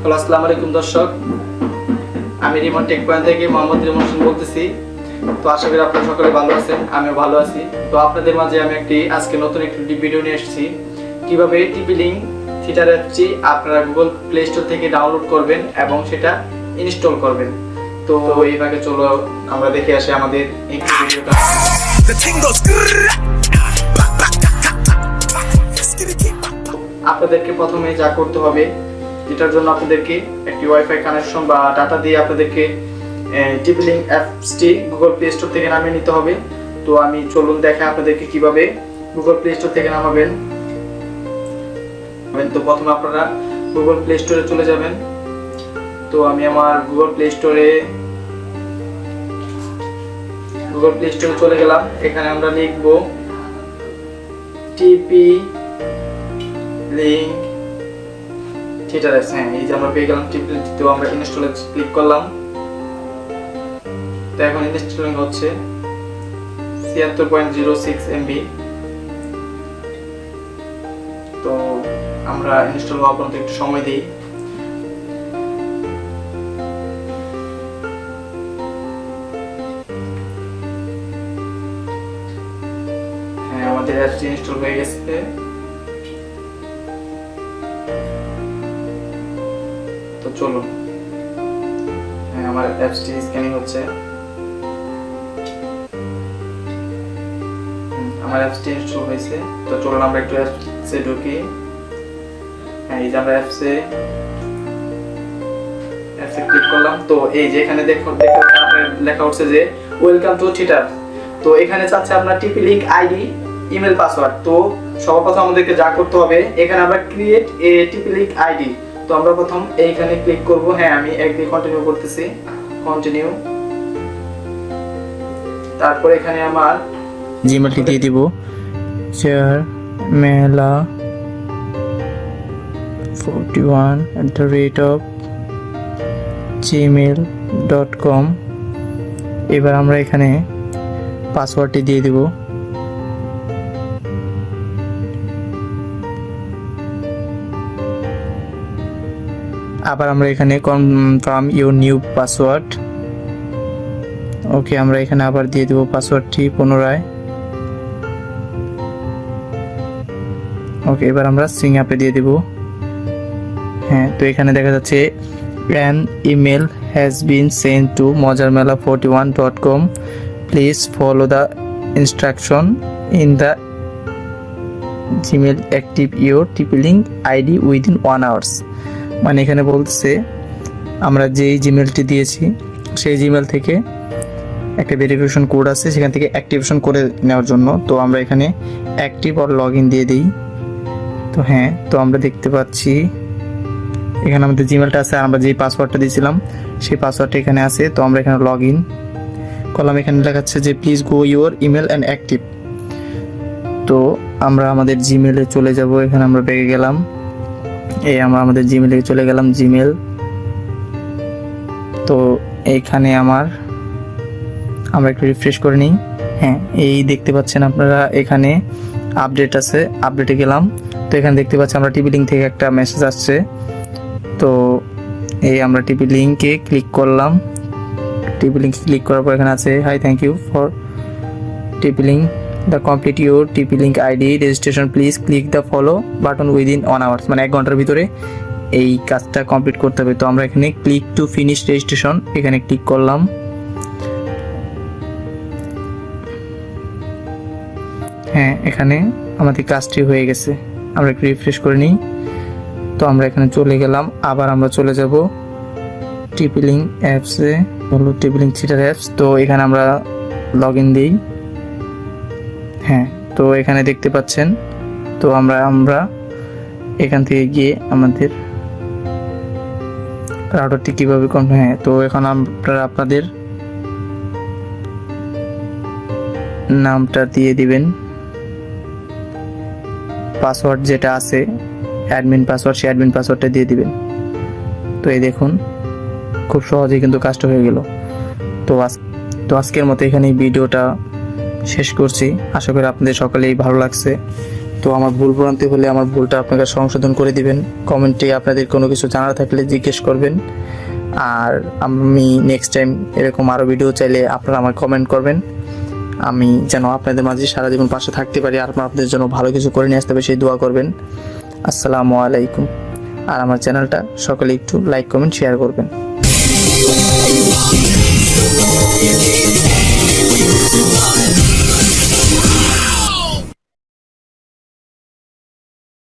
Hello, আসসালামু আলাইকুম দর্শক। আমি রিমন টেক পয়েন্ট থেকে মোহাম্মদ রিমন বলতেছি। তো আশা করি আপনারা সকলে ভালো আছেন, আমিও ভালো আছি। তো আপনাদের মাঝে আমি আজকে নতুন একটি ভিডিও নিয়ে এসেছি, কিভাবে টিপলিংক থিটার অ্যাপটি আপনারা গুগল প্লে স্টোর থেকে ডাউনলোড করবেন এবং সেটা ইনস্টল করবেন। তো এইভাবে চলো আমরা দেখে আসি আমাদের এই ভিডিওটা। আপনাদেরকে প্রথমে যা করতে হবে, এটার জন্য আপনাদেরকে একটি ওয়াইফাই কানেকশন বা ডাটা দিয়ে আপনাদেরকে টিপলিংক অ্যাপসটি গুগল প্লে স্টোর থেকে নামিয়ে নিতে হবে। তো আমি চলুন দেখা আপনাদেরকে কিভাবে গুগল প্লে স্টোর থেকে নামাবেন। তো প্রথমে আপনারা গুগল প্লে স্টোরে চলে যাবেন। তো আমি আমার গুগল প্লে স্টোরে চলে গেলাম। এখানে আমরা লিখব টিপলিংক থিটার অ্যাপস। এই যে আমরা পেয়ে গেলাম টিপলিংক। তো আমরা ইনস্টলে ক্লিক করলাম। তো এখন ইনস্টলিং হচ্ছে 76.06 MB। তো আমরা ইনস্টল হওয়ার পর্যন্ত একটু সময় দিই। আমাদের অ্যাপটি ইনস্টল হয়ে গেছে। তো চলুন, আমার অ্যাপটি স্ক্যানিং হচ্ছে। আমার অ্যাপটি ইনস্টল হয়েছে। তো চলুন আমরা একটু অ্যাপসে ঢুকি। এই যে আমরা অ্যাপসে ক্লিক করলাম। তো এই যে এখানে দেখুন লেখা উঠছে যে ওয়েলকাম টু থিটার। তো এখানে চাচ্ছে আপনার টিপলিংক আইডি, ইমেল, পাসওয়ার্ড। তো সর্বপ্রথম আমাদেরকে যা করতে হবে, এখানে আমরা ক্রিয়েট এ টিপলিংক আইডি। তো আমরা প্রথম এইখানে ক্লিক করব। আমি একদিন কন্টিনিউ করতেছি, কন্টিনিউ। তারপর এখানে আমার জিমেলটি দিয়ে দিব, charmela41@gmail.com। এবার আমরা এখানে পাসওয়ার্ডটি দিয়ে দিব। আবার আমরা এখানে কনফার্ম ইউর নিউ পাসওয়ার্ড। ওকে, আমরা এখানে আবার দিয়ে দেব পাসওয়ার্ডটি পুনরায়। ওকে, এবার আমরা সিং আপে দিয়ে দেব। তো এখানে দেখা যাচ্ছে an email has been sent to mojarmela41.com, please follow the instruction in the Gmail, active your টিপলিংক ID within 1 hour। মানে এখানে বলছে আমরা যেই জিমেলটি দিয়েছি সেই জিমেল থেকে একটা ভেরিফিকেশন কোড আছে, সেখান থেকে অ্যাক্টিভেশন করে নেওয়ার জন্য। তো আমরা এখানে অ্যাক্টিভ আর লগ ইন দিয়ে দিই। তো আমরা দেখতে পাচ্ছি এখানে আমাদের জিমেলটা আছে, আর আমরা যেই পাসওয়ার্ডটা দিয়েছিলাম সেই পাসওয়ার্ডটা এখানে আছে। তো আমরা এখানে লগ ইন করলাম। এখানে লেখাচ্ছে যে please go your email and active. তো আমরা আমাদের জিমেলে চলে যাব। এখানে আমরা পেয়ে গেলাম, আমরা আমাদের জিমেলে চলে গেলাম, জিমেল। তো এইখানে আমরা একটু রিফ্রেশ করে নিই। এই দেখতে পাচ্ছেন আপনারা এখানে আপডেট আছে, আপডেটে গেলাম। তো এখানে দেখতে পাচ্ছি আমরা টিপলিংক থেকে একটা মেসেজ আসছে। তো আমরা টিপলিংকে ক্লিক করলাম। টিপলিংক ক্লিক করার পর এখানে আছে hi, thank you for TipLink the complete your TipLink ID registration, please click the follow button within 1 hour। মানে 1 ঘন্টার ভিতরে এই কাজটা কমপ্লিট করতে হবে। তো আমরা এখানে ক্লিক টু ফিনিশ রেজিস্ট্রেশন এখানে ক্লিক করলাম। এখানে আমাদের কাজটি হয়ে গেছে। আমরা একটু রিফ্রেশ করে নিই। তো আমরা এখানে চলে গেলাম। আবার আমরা চলে যাব টিপলিংক অ্যাপসে, হলো টিপলিংক থিটার অ্যাপস। তো এখানে আমরা লগ ইন দিই। তো এখানে দেখতে পাচ্ছেন। তো আমরা এখান থেকে গিয়ে আমাদের রাউটারটি কিভাবে তো এখন আপনারা আপনাদের নামটা দিয়ে দিবেন, পাসওয়ার্ড যেটা আছে অ্যাডমিন পাসওয়ার্ড, সেই অ্যাডমিন পাসওয়ার্ডটা দিয়ে দিবেন। তো এই দেখুন খুব সহজেই কিন্তু কাজটা হয়ে গেল। তো আজকের মতো এখানে ভিডিওটা শেষ করছি। আশা করি আপনাদের সকলেই ভালো লাগছে। তো আমার ভুল ভ্রান্তি হলে আমার ভুলটা আপনারা সংশোধন করে দিবেন। কমেন্টে আপনাদের কোনো কিছু জানার থাকলে জিজ্ঞেস করবেন। আর আমি নেক্সট টাইম এরকম আরও ভিডিও চাইলে আপনারা আমার কমেন্ট করবেন, আমি যেন আপনাদের মাঝে সারা জীবন পাশে থাকতে পারি আর আপনাদের জন্য ভালো কিছু করে নিয়ে আসতে পারি সেই দোয়া করবেন। আসসালামু আলাইকুম। আর আমার চ্যানেলটা সকলে একটু লাইক কমেন্ট শেয়ার করবেন।